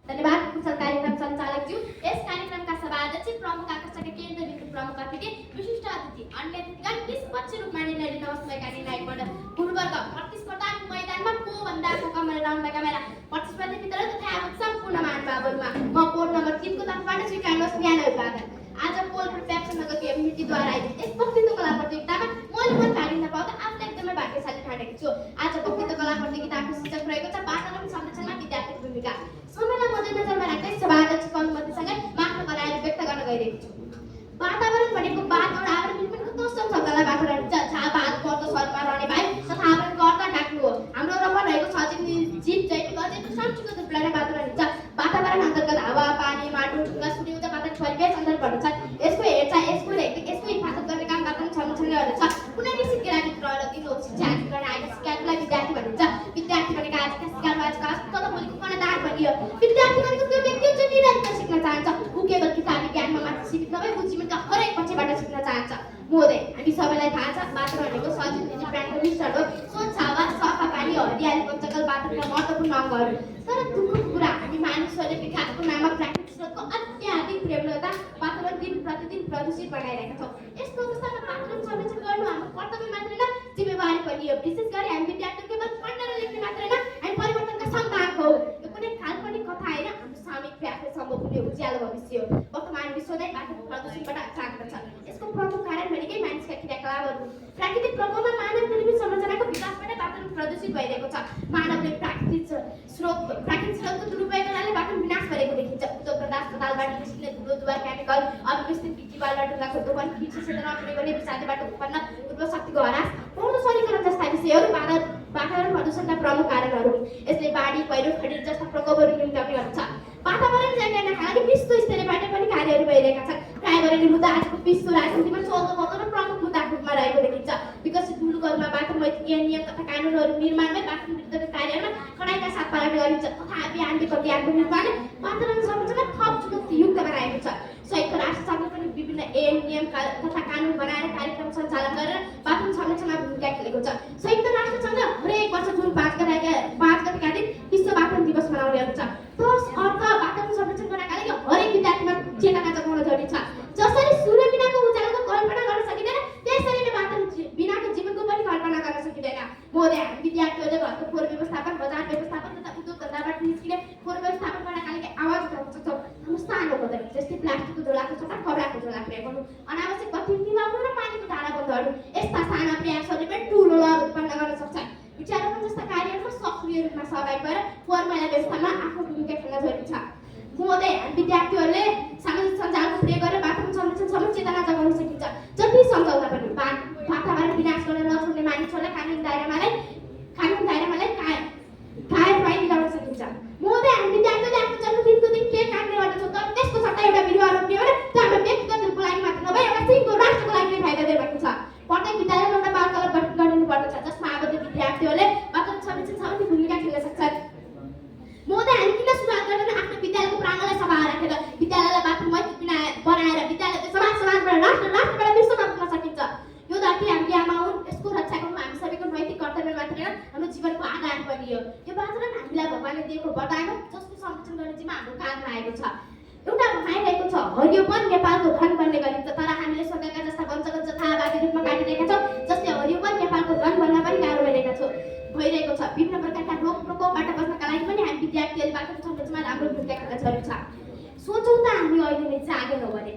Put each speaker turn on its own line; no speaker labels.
धन्यवाद कुशल कार्यक्रम सञ्चालकज्यू। यस कार्यक्रमका सभाध्यक्ष प्रमुख आकर्षकका केन्द्रबिन्दु प्रमुख अतिथि विशिष्ट अतिथि अन्य अतिथिगण निष्पक्ष रूपमा निर्णय नमस्कारका निर्णायकबाट गुरुवर्ग प्रतिस्पर्धाको मैदानमा कोभन्दा कमल राउन्डका मेरा प्रतिस्पर्धी मित्र तथा सम्पूर्ण महानुभावहरूमा म पोल नम्बर 3 को तर्फबाट स्वीकार्नुहोस् न्यानो अभिवादन। आज पोलपुर व्यापसन नगरकीय समितिद्वारा आयोजित यस वक्तृत्व कला प्रतियोगितामा मैले मन भाग लिन पाउँदा आफूलाई एकदमै भाग्यशाली ठानेको छु। आज वक्तृत्व कला प्रतियोगिताको शीर्षक रहेको छ वातावरण संरक्षणमा विद्यार्थीको भूमिका। समयलाई मध्यनजरमा राख्दै सभाध्यक्षको अनुमतिसँगै म आफ्नो कलाहरू व्यक्त गर्न गइरहेको छु। वातावरण भनेको वातावरण आवरण पनि कस्तो शब्दलाई वातावरण छ जहाँ वात गर्द शरीरमा रहने वायु तथा आवरण गर्दा ढाक्नु हो। हाम्रो वरपर रहेको सजीव जीव जैविक अजैविक संस्कृत रूपलाई वातावरण हुन्छ। वातावरण अन्तर्गत हावा पानी माटो ढुङ्गा सूर्य ऊर्जा वातावरण परिवेश अन्तर्गत छ। यसको हेरचाह यसको हिफाजत गर्ने काम वातावरण संरक्षणले गर्दछ। कुनै निश्चित केराको रहर दिनु शिक्षा गर्न आएको सिकाउलाई विद्यार्थी भनिन्छ। विद्यार्थी भनेको आजका सिकाउमा आजका तल भोलिको कलादार भनियो। विद्यार्थी भनेको त्यो व्यक्ति जो निरन्तर सिक्न चाहन्छ। ऊ केवल किताबी ज्ञानमा मात्र सीमित नभई ऊ जीवनका हरेक पक्षबाट सिक्न चाहन्छ। मोदे हामी सबैलाई थाहा छ वातावरण भनेको सजीव निजी प्राणीको मिश्रण हो। स्वच्छ हावा सफा पानी हरियाली पञ्चकल वातावरणका महत्त्वपूर्ण अङ्गहरू। तर दुःखको कुरा हामी मानिसहरूले विकासको नाममा प्राकृतिक स्रोतको अत्याधिक प्रयोग गर्दा वातावरण दिन प्रतिदिन प्रदूषित बनाइरहेका छौँ। यस्तो अवस्थामा वातावरण संरक्षण गर्नु हाम्रो कर्तव्य मात्र होइन जिम्मेवारी पनि हो। विशेष गरी हामी विद्यार्थीहरू केवल पढ्न र लेख्न मात्र होइन हामी परिवर्तनका सन्तान हौ। यो कुनै काल्पनिक कथा होइन हाम्रो सामूहिक प्रयासले सम्भव हुने उज्यालो भविष्य हो। वर्तमान विश्व नै वातावरण प्रदूषणबाट आक्रान्त छ। यसको प्रमुख कारण भनेकै मानिसका क्रियाकलापहरू। प्राकृतिक प्रकोपमा मानव निर्मित संरचनाको विकासबाट वातावरण प्रदूषित भइरहेको छ। मानवले प्राकृतिक स्रोतको दुरुपयोग गर्नाले वातावरण विनाश गरेको देखिन्छ। उद्योग अस्पतालबाट निस्किने धुलो धुवा केमिकल अव्यवस्थित भित्तिवाल र ढुङ्गाको दोहन कृषि क्षेत्रमा प्रयोग गर्ने विषादीबाट उत्पन्न उर्वर शक्तिको ह्रास पूर्ण शहरीकरण जस्ता विषयहरू वातावरण प्रदूषणका प्रमुख कारणहरू हुन्। यसले बाढी पहिरो खडेरी जस्ता प्रकोपहरू निम्त्याउने गर्छ। वातावरण जान्नका लागि विश्व स्तरबाट पनि कार्यहरू भइरहेका छन्। प्राय गरेर मुद्दा आजको विश्व राजनीतिमा चल्दो र प्रमुख मुद्दाको रूपमा रहेको देखिन्छ। विकसित मुलुकहरूमा वातावरणीय नियम तथा कानुनहरू निर्माणमै वातावरण विरुद्धका कार्यहरूमा कडाइका साथ पालन गरिन्छ तथा व्यावहारिक ज्ञानको निर्माणले वातावरण संरक्षणलाई थप चुनौतीयुक्त बनाएको छ। संयुक्त राष्ट्र सङ्घले पनि विभिन्न नियम तथा कानुन बनाएर कार्यक्रम सञ्चालन गरेर वातावरण संरक्षणमा भूमिका खेलेको छ। संयुक्त राष्ट्र सङ्घ हरेक वर्ष जुन 5 गतेका दिन विश्व वातावरण दिवस मनाउने छ। तस अर्थ वातावरण संरक्षण गर्नका लागि हरेक विद्यार्थीमा चेतना जगाउन जरुरी छ। जसरी सूर्य बिनाको उज्यालोको कल्पना गर्न सकिँदैन त्यसरी नै वातावरण बिनाको जीवनको पनि कल्पना गर्न सकिँदैन। मोदे हामी विद्यार्थीहरूले घरको फोहोर व्यवस्थापन बजार व्यवस्थापन तथा उद्योग धन्दाबाट निस्किने फोहोर व्यवस्थापन गर्नका लागि आवाज उठाउन सक्छौँ। हाम्रो सानो कदम जस्तै प्लास्टिकको झोलाको सट्टा कपडाको झोला प्रयोग गर्नु, अनावश्यक बत्ती निभाउनु र पानीको धारा बन्द गर्नु यस्ता साना प्रयासहरूले पनि ठुलो लहर उत्पन्न गर्न सक्छन्। वृक्षारोपण जस्ता कार्यहरूमा सक्रिय रूपमा सहभागी भएर फोहोर मैला व्यवस्थापनमा आफ्नो भूमिका खेल्न जरुरी छ। मोदे हामी विद्यार्थीहरूले सामाजिक सञ्जालको प्रयोग गरेर वातावरण संरक्षणसम्म चेतना जगाउन सकिन्छ। जति सम्झौता पनि वातावरण विनाश गर्न नछोड्ने मानिसहरूलाई कानुन दायरामा कारबाही दिलाउन सकिन्छ। मोदे हामी विद्यार्थीहरूले आफ्नो जन्मदिनको दिन केक काट्ने गर्दछौँ तर त्यसको सट्टा एउटा बिरुवा रोप्ने हो भने त्यो हाम्रो व्यक्तिगत रूपको लागि मात्र नभए एउटा सिङ्गो राष्ट्रको लागि नै फाइदा दिएको छ। प्रत्येक विद्यालयमा एउटा बाल क्लब गठन गरिनुपर्दछ जसमा आबद्ध विद्यार्थीहरूले वातावरण संरक्षणसम्म भूमिका खेल्न सक्छन्। मोदे हामी किन सुरुवात गरेर आफ्नो विद्यालयको प्राङ्गणलाई सफा राखेर विद्यालयलाई वातावरण मैत्री बनाएर विद्यालयको समाजबाट राष्ट्रबाट विश्वमा पुग्न सकिन्छ। यो धरती हाम्रो आमा हुन्। यसको रक्षा गर्नु हामी सबैको नैतिक कर्तव्य मात्र होइन हाम्रो जीवनको आधार पनि हो। यो वातावरण हामीलाई भगवानले दिएको वरदान हो जसको संरक्षण गर्ने जिम्मा हाम्रो काँधमा आएको छ। एउटा भनाइरहेको छ हरियो वन नेपालको धन बन्ने गरिन्छ तर हामीले स्वर्गका जस्ता वञ्चक जथावादी रूपमा काटिरहेका छौँ। जसले हरियो वन नेपालको धन बन्न पनि गाह्रो भइरहेको छ। विभिन्न प्रकारका रोग प्रकोपबाट बच्नका लागि पनि हामी विद्यार्थीहरूले वातावरण संरक्षणमा राम्रो भूमिका खेल्न जरुरी छ। सोचौँ त हामी अहिले नै जागेनौँ भने